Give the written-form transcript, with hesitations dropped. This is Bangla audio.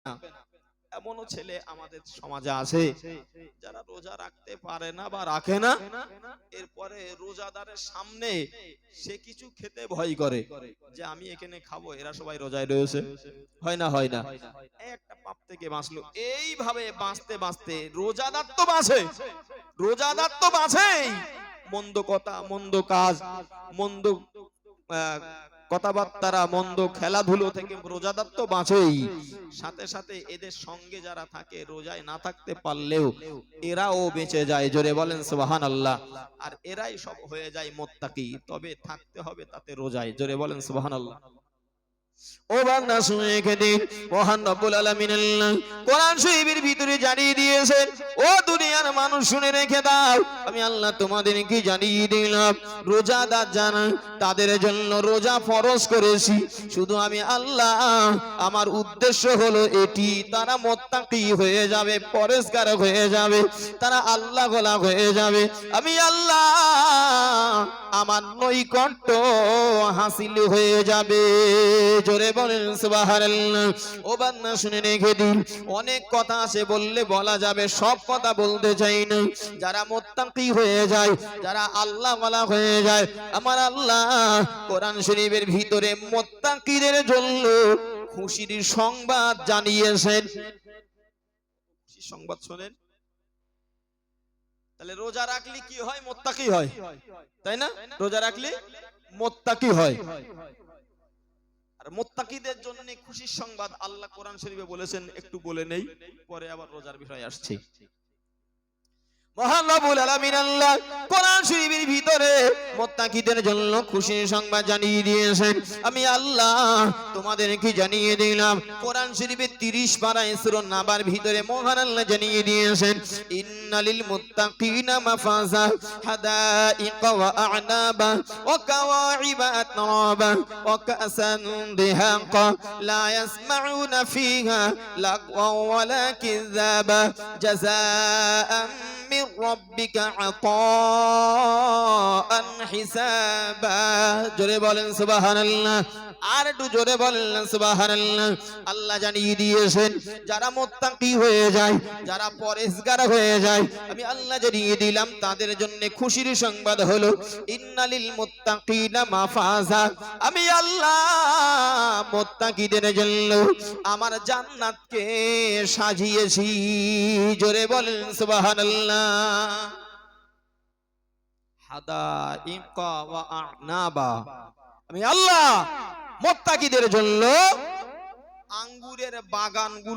না। এমনও ছেলে আমাদের সমাজে আছে যারা রোজা রাখতে পারে না বা রাখে না, এরপরে রোজাদারের সামনে সে কিছু খেতে ভয় করে যে আমি এখানে খাবো, এরা সবাই রোজায় রয়েছে। হয় না? হয় না? একটা পাপ থেকে বাঁচলো। এইভাবে বাঁচতে বাঁচতে রোজাদার তো বাঁচে, রোজাদার তো বাঁচেই, মন্দ কথা, মন্দ কাজ, মন্দ কথাবার্তা, মন্দ খেলাধুলো থেকে রোজাদার তো বাঁচেই, সাথে সাথে এদের সঙ্গে যারা থাকে রোজায় না থাকতে পারলেও এরাও বেঁচে যায়। জোরে বলেন সুবহানাল্লাহ। আর এরাই সব হয়ে যায় মুত্তাকি, তবে থাকতে হবে তাতে রোজায়। জোরে বলেন সুবহানাল্লাহ। ও বান্দা শুনে রেখে দিন, মহান রব্বুল আলামিন আল্লাহ কোরআন শরীফের ভিতরে জানিয়ে দিয়েছেন, ও দুনিয়ার মানুষ শুনে রেখে দাও, আমি আল্লাহ তোমাদেরকে জানিয়ে দিলাম রোজাদার যারা তাদের জন্য রোজা ফরজ করেছি। শুধু আমি আল্লাহ, আমার উদ্দেশ্য হলো এটি, তারা মুত্তাকি হয়ে যাবে, পরেজগার হয়ে যাবে, তারা আল্লাহ গোলা হয়ে যাবে। আমি আল্লাহ আমার নৈকট্য হাসিল হয়ে যাবে। জোরে বলেন সুবহানাল্লাহ। ও বান্দা শুনে রেখে দিন, অনেক কথা আছে বললে বলা যাবে, সব কথা বলতে চাই না। যারা মুত্তাকি হয়ে যায়, যারা আল্লাহ ওয়ালা হয়ে যায়, আমার আল্লাহ কোরআন শরীফের ভিতরে মুত্তাকিদের জন্য খুশির সংবাদ জানিয়েছেন। খুশির সংবাদ শুনেন। তাহলে রোজা রাখলে কি হয়? মুত্তাকি হয়, তাই না? রোজা রাখলে মুত্তাকি হয়। আর মুত্তাকিদের জন্য খুশির সংবাদ আল্লাহ কোরআন শরীফে বলেছেন, একটু বলে নেই, পরে আবার রোজার বিষয় আসছে। মহান রব্বুল আলামিন আল্লাহ কোরআন শরীফের ভিতরে মুত্তাকিদের জন্য খুশির সংবাদ জানিয়ে দিয়েছেন। আমি আল্লাহ তোমাদেরকে জানিয়ে দিলাম, কোরআন শরীফের 30 পারা সূরা নাবার ভিতরে মহান আল্লাহ জানিয়ে দিয়েছেন, ইন্নালিল মুত্তাকিনা মাফাজা হাদাইকা ওয়া আ'নাবা ওয়া কাওয়াইবা আতরাবা ওয়া কাসান দিহাকা লা ইয়াসমাউনা ফিহা লাগওয়া ওয়ালা কিযাবা জাযাআন من ربك عطاء حسابا। জোরে বলেন সুবহানাল্লাহ। আর একটু জোরে বলেন সুবহানাল্লাহ। আল্লাহ জানিয়ে দিয়েছেন যারা মুত্তাকি হয়ে যায়, যারা পরেজগার হয়ে যায়, আমি আল্লাহ জানিয়ে দিলাম তাদের জন্য খুশির সংবাদ হলো ইন্নালিল মুত্তাকিনা মাফাজা। আমি আল্লাহ মুত্তাকিদের জন্য আমার জান্নাতকে সাজিয়েছি। জোরে বলেন সুবহানাল্লাহ। হাদাইকা ওয়া আ'নাবা, আমি আল্লাহ মুত্তাকিদের জন্য আঙ্গুরের বাগানগুলো